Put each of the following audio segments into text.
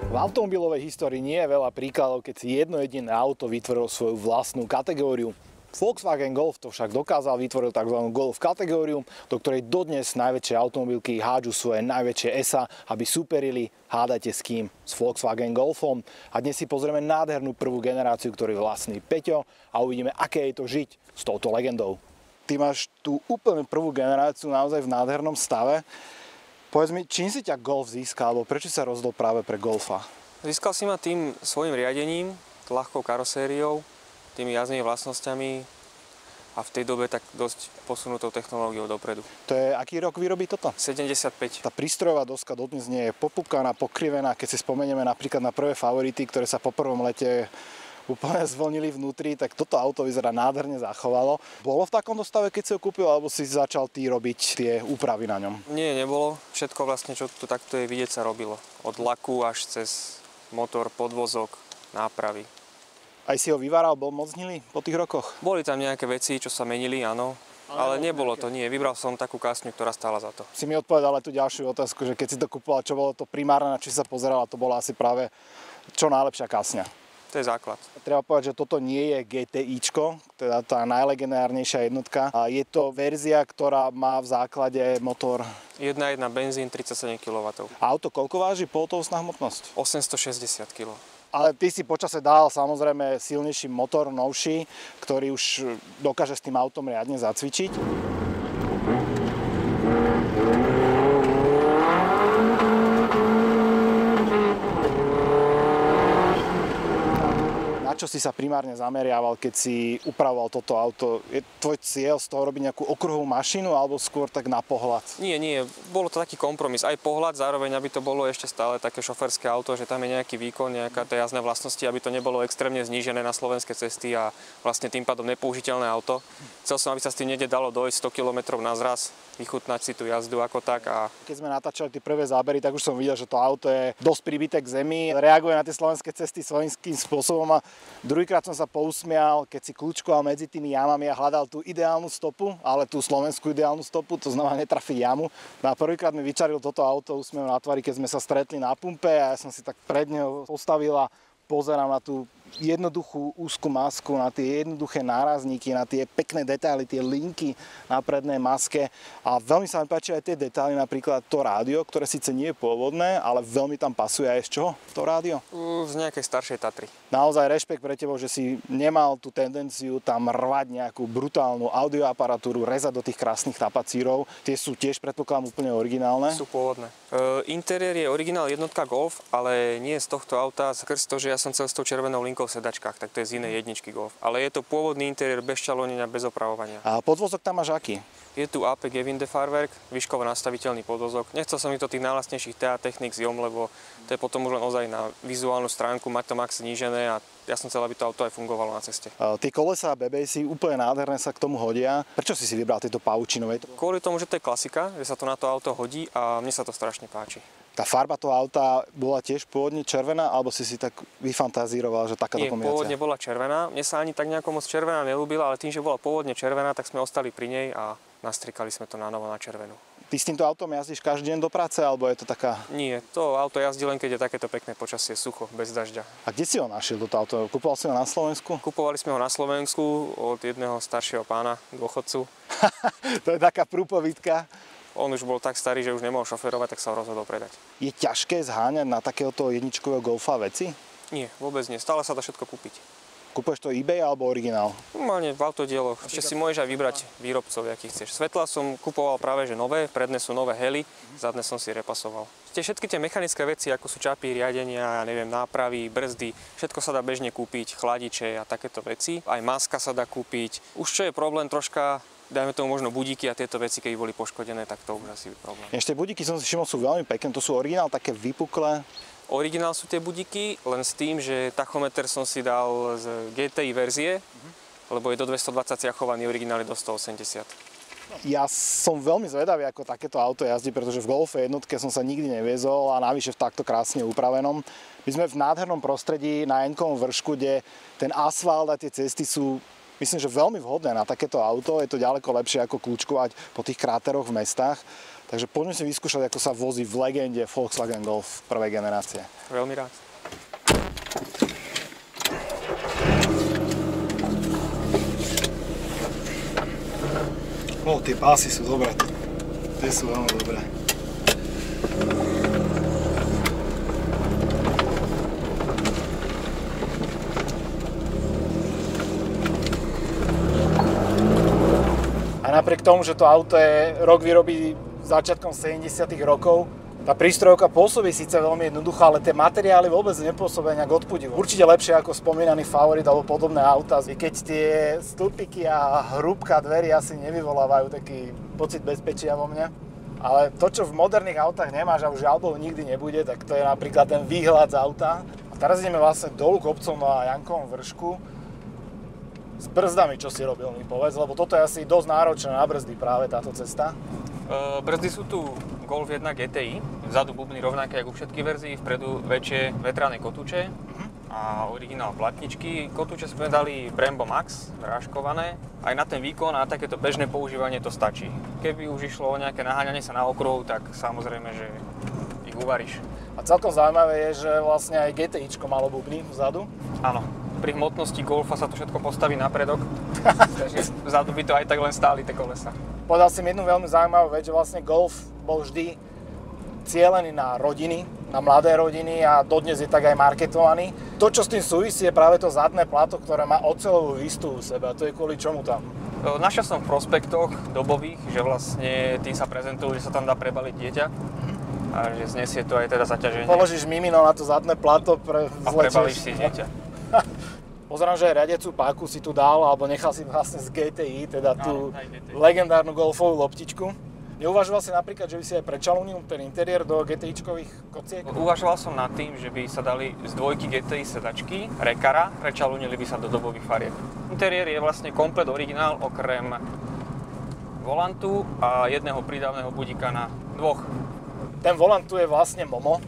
V automobilovej histórii nie je veľa príkladov, keď si jedno jediné auto vytvorilo svoju vlastnú kategóriu. Volkswagen Golf to však dokázal, vytvoril tzv. Golf kategóriu, do ktorej dodnes najväčšie automobilky hádžu svoje najväčšie SA, aby súperili, hádajte s kým, s Volkswagen Golfom. A dnes si pozrieme nádhernú prvú generáciu, ktorý vlastní Peťo, a uvidíme, aké je to žiť s touto legendou. Ty máš tú úplne prvú generáciu naozaj v nádhernom stave. Povedz mi, čím si ťa Golf získal, alebo prečo sa rozhodol práve pre Golfa? Získal si ma tým svojim riadením, ľahkou karosériou, tými jazdnými vlastnosťami a v tej dobe tak dosť posunutou technológiou dopredu. To je, aký rok vyrobí toto? 75. Tá prístrojová doska dodnes nie je popúkaná, pokrivená, keď si spomenieme napríklad na prvé favority, ktoré sa po prvom lete úplne zvlnili vnútri, tak toto auto vyzerá nádherne zachovalo. Bolo v takomto stave, keď si ho kúpil, alebo si začal ty robiť tie úpravy na ňom? Nie, nebolo. Všetko vlastne, čo tu takto je vidieť, sa robilo. Od laku až cez motor, podvozok, nápravy. Aj si ho vyváral, bol moc hnilý po tých rokoch? Boli tam nejaké veci, čo sa menili, áno. Ale nebolo to, nie. Vybral som takú kásňu, ktorá stála za to. Si mi odpovedal aj tú ďalšiu otázku, že keď si to kúpoval, čo bolo to primárne, na či sa pozeral, a to bola asi práve čo najlepšia kásňa. To je základ. Treba povedať, že toto nie je GTIčko, teda tá najlegendárnejšia jednotka. A je to verzia, ktorá má v základe motor 1.1 benzín, 37 kW. Auto koľko váži pohotovostná hmotnosť? 860 kg. Ale ty si počase dal samozrejme silnejší motor, novší, ktorý už dokáže s tým autom riadne zacvičiť. Na čo si sa primárne zameriaval, keď si upravoval toto auto? Je tvoj cieľ z toho robiť nejakú okruhovú mašinu, alebo skôr tak na pohľad? Nie. Bolo to taký kompromis. Aj pohľad, zároveň, aby to bolo ešte stále také šoférske auto, že tam je nejaký výkon, nejaké tie jazdné vlastnosti, aby to nebolo extrémne znížené na slovenské cesty a vlastne tým pádom nepoužiteľné auto. Chcel som, aby sa s tým niekde dalo dojsť 100 km na zraz, vychutnať si tú jazdu ako tak. A keď sme natáčali tie prvé zábery, tak už som videl, že to auto je dosť pribité k zemi, reaguje na tie slovenské cesty svojím spôsobom. A druhýkrát som sa pousmial, keď si kľúčkoval medzi tými jamami a hľadal tú ideálnu stopu, ale tú slovenskú ideálnu stopu, to znamená netrafiť jamu. No a prvýkrát mi vyčaril toto auto úsmev na tvári, keď sme sa stretli na pumpe, a ja som si tak pred neho postavil a pozerám na tú jednoduchú úzku masku, na tie jednoduché nárazníky, na tie pekné detaily, tie linky na prednej maske. A veľmi sa mi páči aj tie detaily, napríklad to rádio, ktoré síce nie je pôvodné, ale veľmi tam pasuje. Aj z čoho to rádio? Z nejakej staršej Tatry. Naozaj rešpekt pre tebou, že si nemal tú tendenciu tam rvať nejakú brutálnu audioaparatúru, rezať do tých krásnych tapacírov. Tie sú tiež, predpokladám, úplne originálne. Sú pôvodné. Interiér je originál jednotka Golf, ale nie z tohto auta, skrz to, že ja som chcel s tou červenou linkou v sedačkách, tak to je z inej jedničky Golf. Ale je to pôvodný interiér bez čalónenia, bez opravovania. A podvozok tam máš aký? Je tu AP Gewindefahrwerk, výškovo nastaviteľný podvozok. Nechcel som mi to tých najlacnejších TA Technik z JOM, lebo to je potom už len ozaj na vizuálnu stránku, mať to max znížené, a ja som chcel, aby to auto aj fungovalo na ceste. Tie kolesá BBS úplne nádherné sa k tomu hodia. Prečo si vybral tieto paučinové? Kvôli tomu, že to je klasika, že sa to na to auto hodí a mne sa to strašne páči. Tá farba toho auta bola tiež pôvodne červená, alebo si tak vyfantazíroval, že takáto kombinácia? Nie, pôvodne bola červená. Mne sa ani tak nejako moc červená neľúbila, ale tým, že bola pôvodne červená, tak sme ostali pri nej a nastrikali sme to na novo na červenú. Ty s týmto autom jazdíš každý deň do práce, alebo je to taká... Nie, to auto jazdí len keď je takéto pekné počasie, sucho, bez dažďa. A kde si ho našiel, toto auto? Kupoval si ho na Slovensku? Kupovali sme ho na Slovensku od jedného staršieho pána, dôchodcu. To je taká prúpovidka. On už bol tak starý, že už nemohol šoférovať, tak sa ho rozhodol predať. Je ťažké zháňať na takéhoto jedničkového Golfa veci? Nie, vôbec nie. Stále sa dá všetko kúpiť. Kúpuješ to eBay alebo originál? Normálne v autodieloch. Ešte si môžeš aj vybrať výrobcov, aký chceš. Svetla som kupoval práve že nové, predné sú nové hely, zadné som si repasoval. Všetky tie mechanické veci, ako sú čapy, riadenia, nápravy, brzdy, všetko sa dá bežne kúpiť, chladiče a takéto veci. Aj maska sa dá kúpiť. Už čo je problém troška, dajme tomu možno budíky a tieto veci, keď boli poškodené, tak to už asi je problém. Ešte budíky som si všimol, sú veľmi pekné, to sú originál, také vypuklé. Originál sú tie budíky, len s tým, že tachometer som si dal z GTI verzie, lebo je do 220 zachovaný, originál je do 180. Ja som veľmi zvedavý, ako takéto auto jazdí, pretože v Golfe jednotke som sa nikdy neviezol a navyše v takto krásne upravenom. My sme v nádhernom prostredí na N-kovom vršku, kde ten asfalt a tie cesty sú, myslím, že veľmi vhodné na takéto auto. Je to ďaleko lepšie ako kľúčkovať po tých kráteroch v mestách. Takže poďme si vyskúšať, ako sa vozí v legende Volkswagen Golf prvej generácie. Veľmi rád. Tie pásy sú dobré. Tie sú veľmi dobré. A napriek tomu, že to auto je rok výroby začiatkom 70. rokov, tá prístrojovka pôsobí síce veľmi jednoducho, ale tie materiály vôbec nepôsobia nejak odpudivo. Určite lepšie ako spomínaný Favorit alebo podobné auta, keď tie stĺpiky a hrúbka dverí asi nevyvolávajú taký pocit bezpečia vo mne. Ale to, čo v moderných autách nemáš a už žiaľbohu nikdy nebude, tak to je napríklad ten výhľad z auta. A teraz ideme vlastne dolu kopcom na Jankovom vršku. S brzdami, čo si robil, mi povedz, lebo toto je asi dosť náročné na brzdy práve táto cesta. Brzdy sú tu Golf 1 GTI, vzadu bubny rovnaké ako u všetkých verzií, vpredu väčšie vetrané kotúče a originál platničky. Kotúče sme dali Brembo Max, vrážkované. Aj na ten výkon a na takéto bežné používanie to stačí. Keby už išlo o nejaké naháňanie sa na okruhu, tak samozrejme, že ich uvaríš. A celkom zaujímavé je, že vlastne aj GTIčko malo bubny vzadu. Áno. Pri hmotnosti Golfa sa to všetko postaví na predok, takže vzadu by to aj tak len stáli tie kolesa. Povedal si mi jednu veľmi zaujímavú vec, že vlastne Golf bol vždy cielený na rodiny, na mladé rodiny a dodnes je tak aj marketovaný. To, čo s tým súvisí, je práve to zadné pláto, ktoré má oceľovú výstupu v sebe. A to je kvôli čomu tam? Našiel som v prospektoch dobových, že vlastne tým sa prezentujú, že sa tam dá prebaliť dieťa a že znesie to aj teda zaťaženie. Položíš mimino na to zadné pláto, a prebalíš si dieťa. Pozerám, že aj riadiacu páku si tu dal, alebo nechal si vlastne z GTI, teda tú GTI. legendárnu golfovú loptičku. Neuvažoval si napríklad, že by si aj prečalúnil ten interiér do GTIčkových kociek? Uvažoval som nad tým, že by sa dali z dvojky GTI sedačky, rekara, prečalúnili by sa do dobových farieb. Interiér je vlastne komplet originál, okrem volantu a jedného prídavného budíka na dvoch. Ten volant tu je vlastne Momo.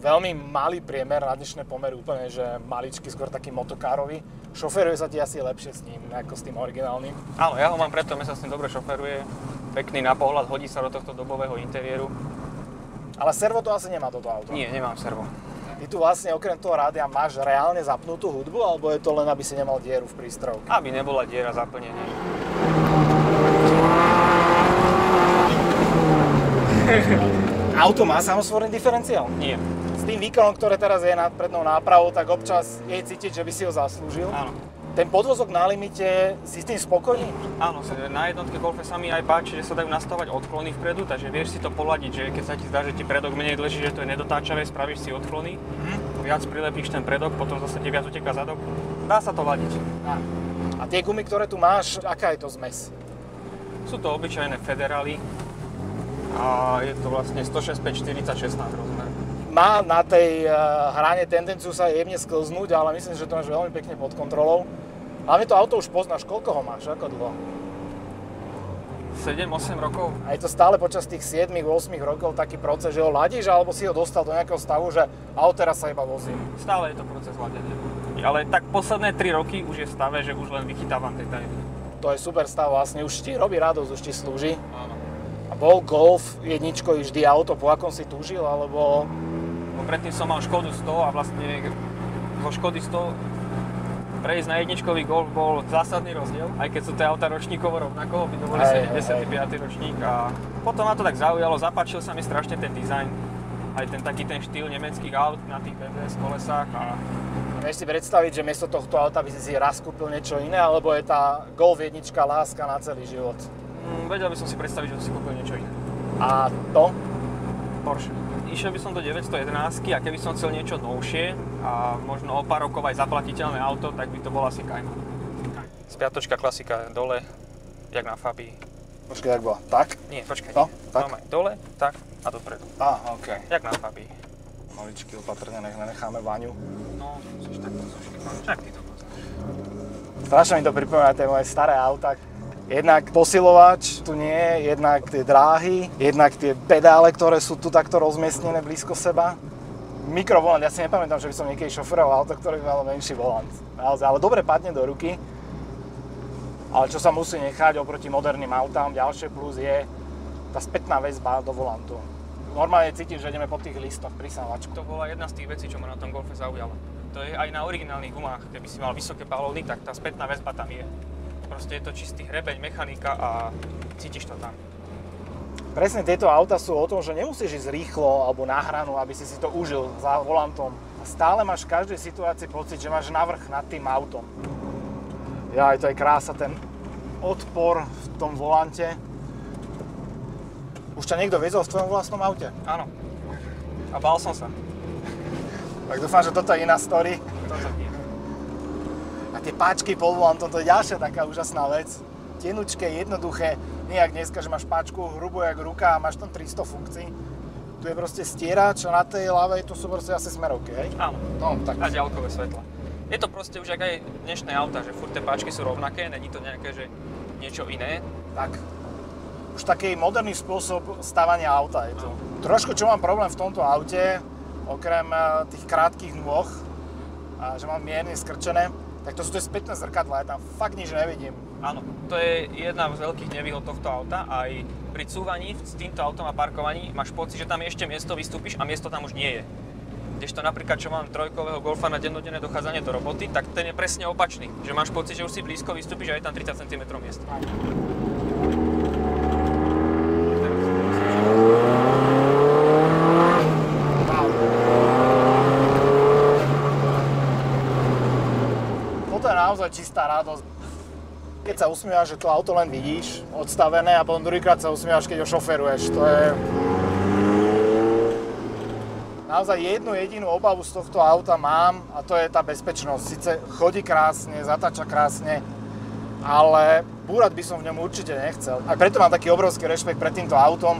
Veľmi malý priemer, na dnešné pomery úplne, že maličký, skôr taký motokárový. Šoferuje sa ti asi lepšie s ním, ako s tým originálnym. Áno, ja ho mám preto, mne sa s ním dobre šoferuje. Pekný na pohľad, hodí sa do tohto dobového interiéru. Ale servo to asi nemá toto auto? Nie, nemám servo. Ty tu vlastne okrem toho rádia máš reálne zapnutú hudbu, alebo je to len, aby si nemal dieru v prístrojovke? Aby nebola diera zaplnenie. Auto má samosvorný diferenciál? Nie. S tým výkonom, ktoré teraz je nad prednou nápravou, tak občas je cítiť, že by si ho zaslúžil. Áno. Ten podvozok na limite, si s tým spokojný? Áno, na jednotke Golfe sa mi aj páči, že sa dajú nastavovať odklony vpredu, takže vieš si to poladiť, že keď sa ti zdá, že ti predok menej dlží, že to je nedotáčavé, spravíš si odklony, viac prilepíš ten predok, potom zase ti viac uteká zadok. Dá sa to ladiť. A tie gumy, ktoré tu máš, aká je to zmes? Sú to obyčajné Federali a je to vlastne 165/40/16 rozmer. Má na tej hrane tendenciu sa jemne sklznúť, ale myslím, že to máš veľmi pekne pod kontrolou. Hlavne to auto už poznáš, koľko ho máš, ako dlho? 7-8 rokov. A je to stále počas tých 7-8 rokov taký proces, že ho ladíš, alebo si ho dostal do nejakého stavu, že teraz sa iba vozím? Stále je to proces ladenia. Ale tak posledné 3 roky už je v stave, že už len vychytávam detaily. To je super stav, vlastne už ti robí radosť, už ti slúži. Áno. A bol Golf jedničkový vždy auto, po akom si túžil, alebo... Predtým som mal Škodu 100 a vlastne zo Škody 100 prejsť na jedničkový Golf bol zásadný rozdiel, aj keď sú tie auta ročníkovo rovnako, by to boli 75. ročník a potom ma to tak zaujalo, zapáčil sa mi strašne ten dizajn, aj ten taký ten štýl nemeckých aut na tých BBS kolesách a... Vieš si predstaviť, že miesto tohto auta by si raz kúpil niečo iné, alebo je tá Golf jednička láska na celý život? Vedel by som si predstaviť, že som si kúpil niečo iné. A to? Porsche. Išiel by som do 911 a keby som chcel niečo novšie a možno o pár rokov aj zaplatiteľné auto, tak by to bol asi Cayman. Spiatočka klasika dole, jak na Fabii. Počkaj, jak bola? Tak? Nie, počkaj. To? Tak? Máme dole, tak a dopredu. OK. Jak na Fabii. Maličky opatrne, nech nenecháme Vaňu. No, musíš takto zoškývať. Čak ty to poznáš. Strašne mi to pripomína tie moje staré auta. Jednak posilovač tu nie je, jednak tie dráhy, jednak tie pedále, ktoré sú tu takto rozmiestnené blízko seba. Mikrovolant, ja si nepamätám, že by som niekedy šoferoval auto, ktoré by malo menší volant. Naozaj, ale dobre padne do ruky. Ale čo sa musí nechať oproti moderným autám, ďalšie plus je tá spätná väzba do volantu. Normálne cítim, že ideme po tých listoch pri sávačku. To bola jedna z tých vecí, čo ma na tom Golfe zaujalo. To je aj na originálnych gumách, keby si mal vysoké palovny, tak tá spätná väzba tam je. Proste je to čistý hrebeň, mechanika a cítiš to tam. Presne tieto auta sú o tom, že nemusíš ísť rýchlo alebo na hranu, aby si to užil za volantom. Stále máš v každej situácii pocit, že máš navrch nad tým autom. Jaj, to je krása, ten odpor v tom volante. Už ťa niekto viezol v tvojom vlastnom aute? Áno. A bál som sa. Tak dúfam, že toto je iná story. Toto nie. A tie páčky pod volantom, to je ďalšia taká úžasná vec. Tenučké, jednoduché. Nie jak dneska, že máš páčku hrubú jak ruka a máš tam 300 funkcií. Tu je proste stierač a na tej ľavej to sú proste asi smerovky, hej? Áno. No, tak. A ďalkové svetla. Je to proste už jak aj dnešné auta, že furt tie páčky sú rovnaké, není to nejaké, že niečo iné. Tak. Už taký moderný spôsob stavania auta je to. Trošku čo mám problém v tomto aute, okrem tých krátkych nôh, že mám mierne skrčené, tak to sú tie spätné zrkadlá, ja tam fakt nič nevidím. Áno, to je jedna z veľkých nevýhod tohto auta. Aj pri cúvaní s týmto autom a parkovaní máš pocit, že tam je ešte miesto, vystúpiš a miesto tam už nie je. Kdežto napríklad, čo mám trojkového Golfa na dennodenné dochádzanie do roboty, tak ten je presne opačný. Že máš pocit, že už si blízko vystúpiš a je tam 30 cm miesta. Toto je naozaj čistá radosť. Keď sa usmievaš, že to auto len vidíš odstavené a potom druhýkrát sa usmievaš, keď ho šoferuješ. To je naozaj jednu jedinú obavu z tohto auta mám a to je tá bezpečnosť. Sice chodí krásne, zatáča krásne, ale búrať by som v ňom určite nechcel. A preto mám taký obrovský rešpekt pred týmto autom.